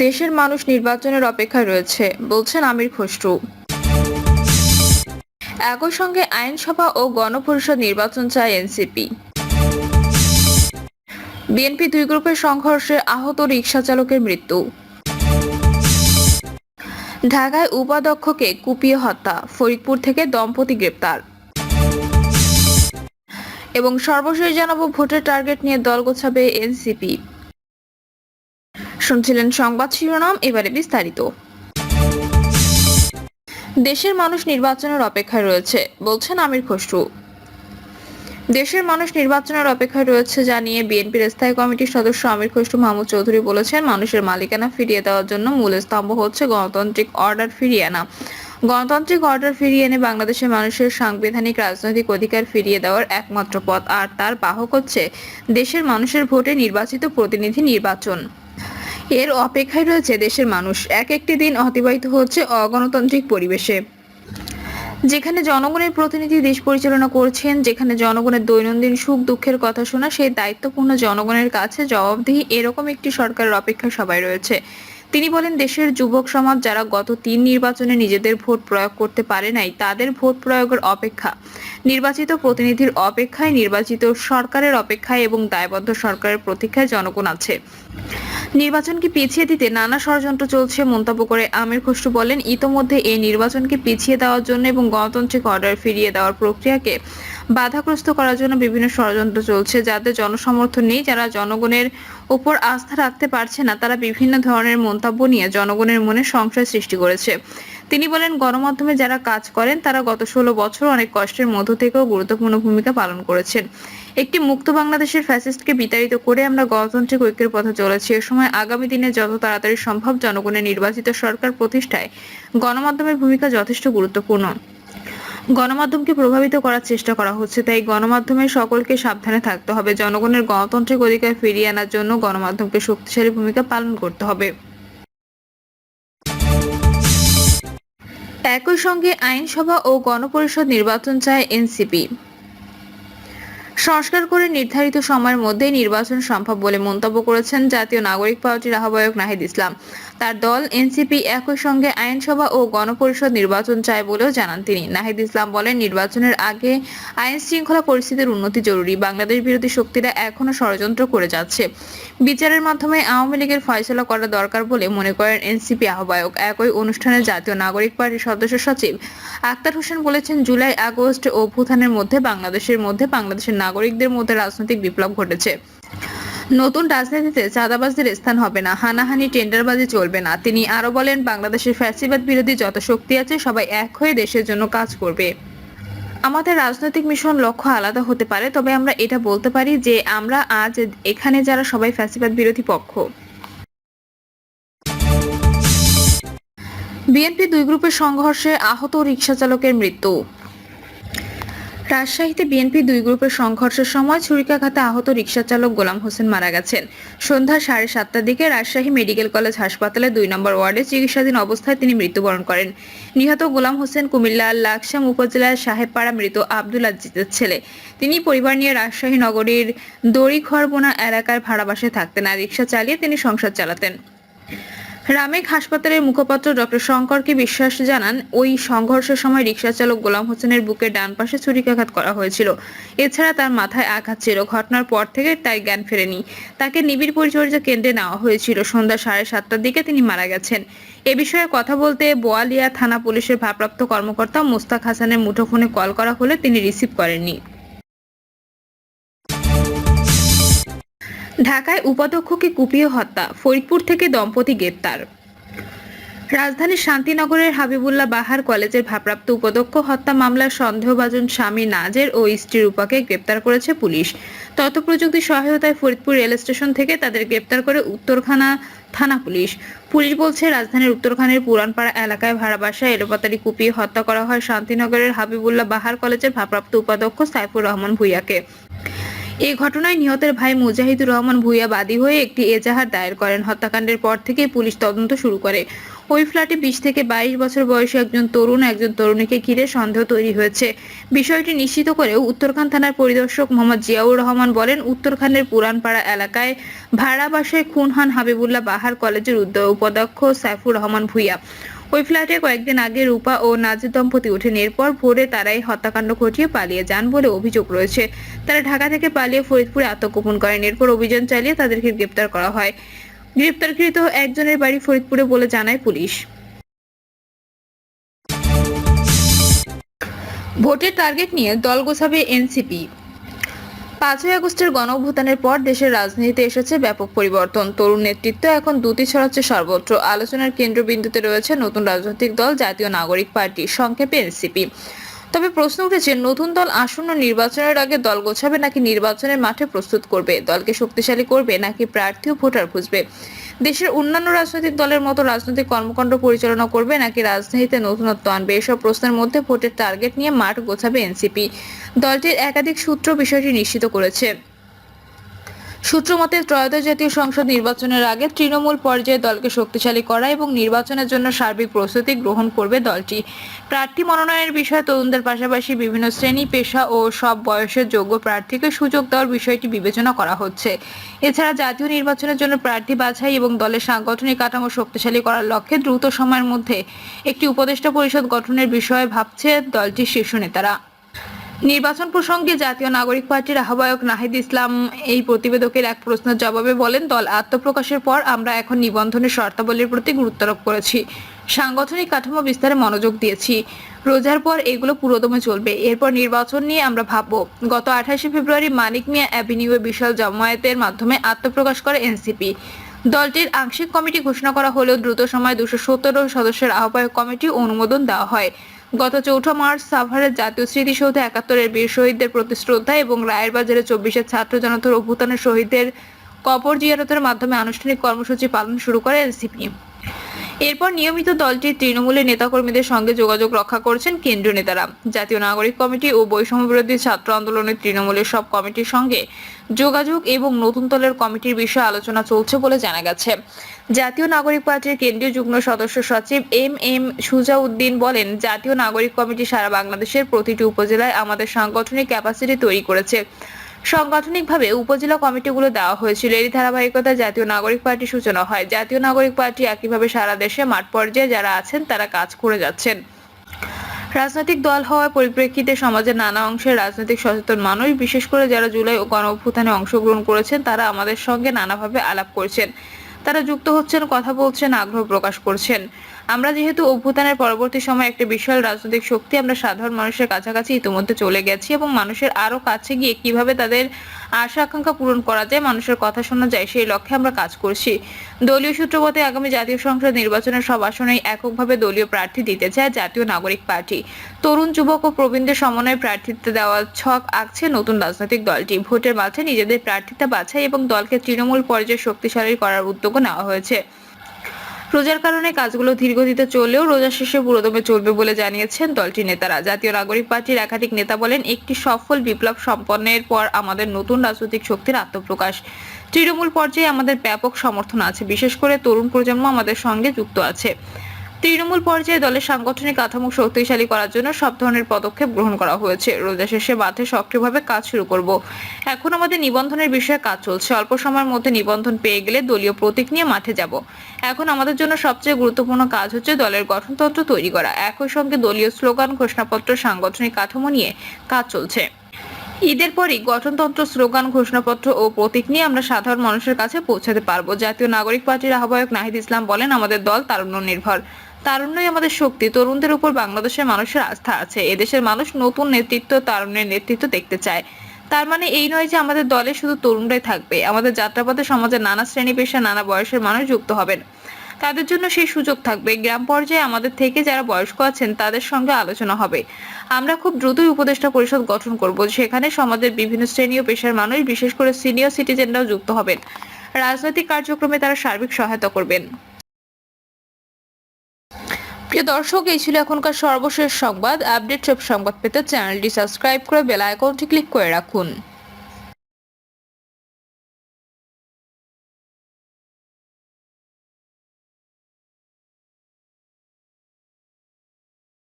দেশের মানুষ নির্বাচনের অপেক্ষায় রয়েছে, বলছেন আমির খসরু। একই সঙ্গে আইনসভা ও গণপরিষদ নির্বাচন চায় এনসিপি। বিএনপি দুই গ্রুপের সংঘর্ষে আহত রিকশা চালকের মৃত্যু। ঢাকায় উপাধ্যক্ষকে কুপিয়ে হত্যা, ফরিদপুর থেকে দম্পতি গ্রেপ্তার। এবং সর্বশেষ জানাবো, ভোটের টার্গেট নিয়ে দল গোছাবে এনসিপি। শুনছিলেন সংবাদ শিরোনাম, এবারে বিস্তারিত। দেশের মানুষ নির্বাচনের অপেক্ষায় রয়েছে, বলছেন আমির খসরু। দেশের মানুষ নির্বাচনের অপেক্ষায় রয়েছে জানিয়ে বিএনপির স্থায়ী কমিটির সদস্য আমির খসরু মাহমুদ চৌধুরী বলেছেন, মানুষের মালিকানা ফিরিয়ে দেওয়ার জন্য মূল স্তম্ভ হচ্ছে গণতান্ত্রিক অর্ডার ফিরিয়ে আনা। গণতান্ত্রিক অর্ডার ফিরিয়ে এনে বাংলাদেশের মানুষের সাংবিধানিক রাজনৈতিক অধিকার ফিরিয়ে দেওয়ার একমাত্র পথ, আর তার বাহক হচ্ছে দেশের মানুষের ভোটে নির্বাচিত প্রতিনিধি নির্বাচন। এর অপেক্ষায় রয়েছে দেশের মানুষ। একটি দিন অতিবাহিত হচ্ছে অগণতান্ত্রিক পরিবেশে, যেখানে জনগণের প্রতিনিধি দেশ পরিচালনা করছেন, যেখানে জনগণের দৈনন্দিন সুখ দুঃখের কথা শোনা সেই দায়িত্বপূর্ণ জনগণের কাছে জবাবদিহি, এরকম একটি সরকারের অপেক্ষায় সবাই রয়েছে। তিনি বলেন, দেশের যুবক সমাজ যারা গত 3 নির্বাচনে নিজেদের ভোট প্রয়োগ করতে পারে নাই, তাদের ভোট প্রয়োগের অপেক্ষা, নির্বাচিত প্রতিনিধির অপেক্ষায়, নির্বাচিত সরকারের অপেক্ষায় এবং দায়বদ্ধ সরকারের প্রতীক্ষায় জনগণ আছে। নির্বাচনকে পিছিয়ে দিতে নানা ষড়যন্ত্র চলছে মন্তব্য করে আমির খসরু বলেন, ইতোমধ্যে এই নির্বাচনকে পিছিয়ে দেওয়ার জন্য এবং গণতান্ত্রিক অর্ডার ফিরিয়ে দেওয়ার প্রক্রিয়াকে বাধাগ্রস্ত করার জন্য বিভিন্ন ষড়যন্ত্র চলছে। যাদের জনসমর্থন নেই, যারা জনগণের উপর আস্থা রাখতে পারছে না, তারা বিভিন্ন ধরনের মন্তব্য নিয়ে জনগণের মনে সংশয় সৃষ্টি করেছে। তিনি বলেন, গণমাধ্যমে যারা কাজ করেন তারা গত 16 বছর অনেক কষ্টের মধ্য থেকেও গুরুত্বপূর্ণ ভূমিকা পালন করেছেন। একটি মুক্ত বাংলাদেশের ফ্যাসিস্টকে বিতাড়িত করে আমরা গণতান্ত্রিক ঐক্যের পথে চলেছি। এ সময় আগামী দিনে যত তাড়াতাড়ি সম্ভব জনগণের নির্বাচিত সরকার প্রতিষ্ঠায় গণমাধ্যমের ভূমিকা যথেষ্ট গুরুত্বপূর্ণ। গণমাধ্যমকে প্রভাবিত করার চেষ্টা করা হচ্ছে, তাই গণমাধ্যমের সকলকে সাবধানে থাকতে হবে। জনগণের গণতান্ত্রিক অধিকার ফিরিয়ে আনার জন্য গণমাধ্যমকে শক্তিশালী ভূমিকা পালন করতে হবে। একই সঙ্গে আইনসভা ও গণপরিষদ নির্বাচন চায় এনসিপি। সংস্কার করে নির্ধারিত সময়ের মধ্যেই নির্বাচন সম্ভব বলে মন্তব্য করেছেন জাতীয় নাগরিক পার্টির আহ্বায়ক নাহিদ ইসলাম। তার দল এনসিপি একই সঙ্গে আইনসভা ও গণপরিষদ নির্বাচন চায় বলেও জানান তিনি। নাহিদ ইসলাম বলেন, নির্বাচনের আগে আইন শৃঙ্খলা পরিস্থিতির উন্নতি জরুরি। বাংলাদেশ বিরোধী শক্তিরা এখনো ষড়যন্ত্র করে যাচ্ছে। বিচারের মাধ্যমে আওয়ামী লীগের ফয়সালা করা দরকার বলে মনে করেন এনসিপি আহ্বায়ক। একই অনুষ্ঠানে জাতীয় নাগরিক পার্টির সদস্য সচিব আক্তার হোসেন বলেছেন, জুলাই আগস্ট অভ্যুত্থানের মধ্যে বাংলাদেশের নাগরিকদের মধ্যে রাজনৈতিক বিপ্লব ঘটেছে। নতুন রাজনীতিতে চাঁদাবাজদের স্থান হবে না, হানাহানি টেন্ডারবাজি চলবে না। তিনি আরো বলেন, বাংলাদেশের ফ্যাসিবাদ বিরোধী যত শক্তি আছে সবাই এক হয়ে দেশের জন্য কাজ করবে। আমাদের রাজনৈতিক মিশন লক্ষ্য আলাদা হতে পারে, তবে আমরা এটা বলতে পারি যে আমরা আজ এখানে যারা সবাই ফ্যাসিবাদ বিরোধী পক্ষ। বিএনপি দুই গ্রুপের সংঘর্ষে আহত রিকশা চালকের মৃত্যু। রাজশাহীতে বিএনপি দুই গ্রুপের সংঘর্ষের সময় ছুরিকাঘাতে আহত রিকশা চালক গোলাম হোসেন মারা গেছেন। সন্ধ্যা 7:30টার দিকে রাজশাহী মেডিকেল কলেজ হাসপাতালে 2 নম্বর ওয়ার্ডে চিকিৎসাধীন অবস্থায় তিনি মৃত্যুবরণ করেন। নিহত গোলাম হোসেন কুমিল্লার লাকসাম উপজেলার সাহেবপাড়া মৃত আব্দুল আজিজের ছেলে। তিনি পরিবার নিয়ে রাজশাহী নগরীর দড়িখড়বোনা এলাকার ভাড়া বাসায় থাকতেন, আর রিকশা চালিয়ে তিনি সংসার চালাতেন। রামেক হাসপাতালের মুখপাত্র ডক্টর শঙ্করকে বিশ্বাস জানান, ওই সংঘর্ষের সময় রিকশা চালক গোলাম হোসেনের বুকের ডান পাশে ছুরিকাঘাত করা হয়েছিল। এছাড়া তার মাথায় আঘাত ছিল। ঘটনার পর থেকে তাই জ্ঞান ফেরেনি। তাকে নিবিড় পরিচর্যা কেন্দ্রে নেওয়া হয়েছিল। সন্ধ্যা 7:30টার দিকে তিনি মারা গেছেন। এ বিষয়ে কথা বলতে বোয়ালিয়া থানা পুলিশের ভারপ্রাপ্ত কর্মকর্তা মোস্তাক হাসানের মুঠোফোনে কল করা হলে তিনি রিসিভ করেননি। ঢাকায় উপাধ্যক্ষকে কুপিয়ে হত্যা, ফরিদপুর থেকে দম্পতি গ্রেপ্তার। রাজধানীর শান্তিনগরের হাবিবুল্লাহ বাহার কলেজের ভারপ্রাপ্ত উপাধ্যক্ষ হত্যা মামলার সন্দেহভাজন স্বামী নাজের ও স্ত্রী রূপাকে গ্রেপ্তার করেছে পুলিশ। তথ্য প্রযুক্তি সহায়তায় ফরিদপুর রেল স্টেশন থেকে তাদের গ্রেপ্তার করে উত্তরখানা থানা পুলিশ। পুলিশ বলছে, রাজধানীর উত্তরখানের পুরানপাড়া এলাকায় ভাড়া বাসায় এলোপাতাড়ি কুপিয়ে হত্যা করা হয় শান্তিনগরের হাবিবুল্লাহ বাহার কলেজের ভারপ্রাপ্ত উপাধ্যক্ষ সাইফুর রহমান ভূঁইয়াকে। এই ঘটনায় নিহতের ভাই মুজাহিদুর রহমান ভূঁইয়া বাদী হয়ে একটি এজাহার দায়ের করেন। হত্যাকাণ্ডের পর থেকে পুলিশ তদন্ত শুরু করে। ওই ফ্ল্যাটে 20 থেকে 22 বছর বয়সী একজন তরুণীকে ঘিরে সন্দেহ তৈরি হয়েছে। বিষয়টি নিশ্চিত করেও উত্তরখান থানার পরিদর্শক মোহাম্মদ জিয়াউর রহমান বলেন, উত্তরখানের পুরানপাড়া এলাকায় ভাড়া বাসায় খুন হন হাবিবুল্লাহ বাহার কলেজের উপাধ্যক্ষ সাইফুর রহমান ভূঁইয়া। ওই ফ্ল্যাটে কয়েকদিন আগে রূপা ও নাজির দম্পতি ওঠেন। এরপর ভোরে তারাই হত্যাকাণ্ড ঘটিয়ে পালিয়ে যান বলে অভিযোগ রয়েছে। তারা ঢাকা থেকে পালিয়ে ফরিদপুরে আত্মগোপন করেন। এরপর অভিযান চালিয়ে তাদেরকে গ্রেপ্তার করা হয়। গ্রেপ্তারকৃত একজনের বাড়ি ফরিদপুরে বলে জানায় পুলিশ। ভোটের টার্গেট নিয়ে দল গোছাবে এনসিপি। 5ই আগস্টের গণঅভ্যুত্থানের পর দেশের রাজনীতিতে এসেছে ব্যাপক পরিবর্তন। তরুণ নেতৃত্ব এখন দ্রুতি ছড়াচ্ছে সর্বত্র। আলোচনার কেন্দ্রবিন্দুতে রয়েছে নতুন রাজনৈতিক দল জাতীয় নাগরিক পার্টি, সংক্ষেপে এনসিপি। তবে প্রশ্ন উঠেছে, নতুন দল আসন্ন নির্বাচনের আগে দল গোছাবে নাকি নির্বাচনের মাঠে প্রস্তুত করবে, দলকে শক্তিশালী করবে নাকি প্রার্থী ও ভোটার খুঁজবে, দেশের অন্যান্য রাজনৈতিক দলের মতো রাজনৈতিক কর্মকাণ্ড পরিচালনা করবে নাকি রাজনীতিতে নতুনত্ব আনবে, এসব প্রশ্নের মধ্যে ভোটের টার্গেট নিয়ে মাঠ গোছাবে এনসিপি। দলটির একাধিক সূত্র বিষয়টি নিশ্চিত করেছে। সূত্রমতে ত্রয়োদশ জাতীয় সংসদ নির্বাচনের আগে তৃণমূল পর্যায়ে দলকে শক্তিশালী করা এবং নির্বাচনের জন্য সার্বিক প্রস্তুতি গ্রহণ করবে দলটি। প্রার্থী মনোনয়নের বিষয়ে তরুণদের পাশাপাশি বিভিন্ন শ্রেণী, পেশা ও সব বয়সের যোগ্য প্রার্থীকে সুযোগ দেওয়ার বিষয়টি বিবেচনা করা হচ্ছে। এছাড়া জাতীয় নির্বাচনের জন্য প্রার্থী বাছাই এবং দলের সাংগঠনিক কাঠামো শক্তিশালী করার লক্ষ্যে দ্রুত সময়ের মধ্যে একটি উপদেষ্টা পরিষদ গঠনের বিষয়ে ভাবছে দলটির শীর্ষ নেতারা। নির্বাচন প্রসঙ্গে জাতীয় নাগরিক পার্টির আহ্বায়ক নাহিদ ইসলাম এই প্রতিবেদকের এক প্রশ্নের জবাবে বলেন, দল আত্মপ্রকাশের পর আমরা এখন নিবন্ধনের শর্তাবলীর প্রতি গুরুত্ব আরোপ করেছি, সাংগঠনিক কাঠামো বিস্তারে মনোযোগ দিয়েছি। রোজার পর এগুলো পুরোদমে চলবে, এরপর নির্বাচন নিয়ে আমরা ভাববো। গত 28শে ফেব্রুয়ারি মানিক মিয়া অ্যাভিনিউয়ে বিশাল জমায়েতের মাধ্যমে আত্মপ্রকাশ করে এনসিপি। দলটির আংশিক কমিটি ঘোষণা করা হলেও দ্রুত সময়ে 217 সদস্যের আহ্বায়ক কমিটি অনুমোদন দেওয়া হয়। গত 4 মার্চ সাভারের জাতীয় স্মৃতিসৌধে 71-এর বীর শহীদদের প্রতি শ্রদ্ধা এবং রায়ের বাজারে 24-এর ছাত্র জনতার অভ্যুত্থানের শহীদদের কবর জিয়ারতের মাধ্যমে আনুষ্ঠানিক কর্মসূচি পালন শুরু করে এনসিপি। এরপর নিয়মিত দলটির তৃণমূলের নেতাকর্মীদের সঙ্গে যোগাযোগ রক্ষা করছেন কেন্দ্রীয় নেতারা। জাতীয় নাগরিক কমিটি ও বৈষম্য বিরোধী ছাত্র আন্দোলনের তৃণমূলের সব কমিটির সঙ্গে যোগাযোগ এবং নতুন দলের কমিটির বিষয়ে আলোচনা চলছে বলে জানা গেছে। জাতীয় নাগরিক পার্টির কেন্দ্রীয় যুগ্ম সদস্য সচিব এম সুজাউদ্দিন বলেন, জাতীয় নাগরিক কমিটি সারা বাংলাদেশের প্রতিটি উপজেলায় আমাদের সাংগঠনিক ক্যাপাসিটি তৈরি করেছে। সাংগঠনিকভাবে উপজেলা কমিটিগুলো দেওয়া হয়েছিল। এরই ধারাবাহিকতায় জাতীয় নাগরিক পার্টি সূচনা হয়। জাতীয় নাগরিক পার্টি একইভাবে সারা দেশে মাঠ পর্যায়ে যারা আছেন তারা কাজ করে যাচ্ছেন। রাজনৈতিক দল হওয়ার পরিপ্রেক্ষিতে সমাজের নানা অংশের রাজনৈতিক সচেতন মানুষ, বিশেষ করে যারা জুলাই ও গণঅভ্যুত্থানে অংশগ্রহণ করেছেন, তারা আমাদের সঙ্গে নানাভাবে আলাপ করছেন। তারা যুক্ত হচ্ছেন, কথা বলছেন, আগ্রহ প্রকাশ করছেন। আমরা যেহেতু অভ্যুত্থানের পরবর্তী সময় একটি বিশাল রাজনৈতিক শক্তি, আমরা সাধারণ মানুষের কাছাকাছি ইতিমধ্যে চলে গেছি এবং মানুষের আরো কাছে গিয়ে কিভাবে তাদের আশা আকাঙ্ক্ষা পূরণ করা যায়, মানুষের কথা শোনা যায়, সেই লক্ষ্যে আমরা কাজ করছি। দলীয় সূত্রমতে আগামী জাতীয় সংসদ নির্বাচনের সব আসনেই এককভাবে দলীয় প্রার্থী দিতে চায় জাতীয় নাগরিক পার্টি। তরুণ, যুবক ও প্রবীণদের সমন্বয়ে প্রার্থিত্ব দেওয়ার ছক আঁকছে নতুন রাজনৈতিক দলটি। ভোটের মাঠে নিজেদের প্রার্থিতা বাছাই এবং দলকে তৃণমূল পর্যায়ে শক্তিশালী করার উদ্যোগও নেওয়া হয়েছে। রোজার কারণে কাজগুলো ধীরগতিতে চললেও রোজা শেষে পুরোদমে চলবে বলে জানিয়েছেন দলটির নেতারা। জাতীয় নাগরিক পার্টির একাধিক নেতা বলেন, একটি সফল বিপ্লব সম্পন্নের পর আমাদের নতুন রাজনৈতিক শক্তির আত্মপ্রকাশ। তৃণমূল পর্যায়ে আমাদের ব্যাপক সমর্থন আছে, বিশেষ করে তরুণ প্রজন্ম আমাদের সঙ্গে যুক্ত আছে। তৃণমূল পর্যায়ে দলের সাংগঠনিক কাঠামো শক্তিশালী করার জন্য সব ধরনের পদক্ষেপ গ্রহণ করা হয়েছে। রোজা শেষে মাঠে সক্রিয়ভাবে কাজ শুরু করব। এখন আমাদের নিবন্ধনের বিষয়ে কাজ চলছে। অল্প সময়ের মধ্যে নিবন্ধন পেয়ে গেলে দলীয় প্রতীক নিয়ে মাঠে যাব। এখন আমাদের জন্য সবচেয়ে গুরুত্বপূর্ণ কাজ হচ্ছে দলের গঠনতন্ত্র তৈরি করা। একই সঙ্গে দলীয় স্লোগান, ঘোষণাপত্র, সাংগঠনিক কাঠামো নিয়ে কাজ চলছে। ঈদের পরই গঠনতন্ত্র, স্লোগান, ঘোষণাপত্র ও প্রতীক নিয়ে আমরা সাধারণ মানুষের কাছে পৌঁছাতে পারবো। জাতীয় নাগরিক পার্টির আহ্বায়ক নাহিদ ইসলাম বলেন, আমাদের দল তারুণ্য নির্ভর। তারুণ্যই আমাদের শক্তি। তরুণদের উপর বাংলাদেশের মানুষের আস্থা আছে। এদেশের মানুষ নতুন নেতৃত্ব, তারুণ্যের নেতৃত্ব দেখতে চায়। তার মানে এই নয় যে আমাদের দলে শুধু তরুণরাই থাকবে। আমাদের যাত্রাপথে সমাজের নানা শ্রেণী পেশা, নানা বয়সের মানুষ যুক্ত হবেন। তাদের জন্য সেই সুযোগ থাকবে। গ্রাম পর্যায়ে আমাদের থেকে যারা বয়স্ক আছেন তাদের সঙ্গে আলোচনা হবে। আমরা খুব দ্রুতই উপদেষ্টা পরিষদ গঠন করব। সেখানে সমাজের বিভিন্ন শ্রেণী ও পেশার মানুষ, বিশেষ করে সিনিয়র সিটিজেনরাও যুক্ত হবেন। রাজনৈতিক কার্যক্রমে তারা সার্বিক সহায়তা করবেন। প্রিয় দর্শক, এই ছিল এখনকার সর্বশেষ সংবাদ। আপডেট সব সংবাদ পেতে চ্যানেলটি সাবস্ক্রাইব করে বেল আইকনটি ক্লিক করে রাখুন।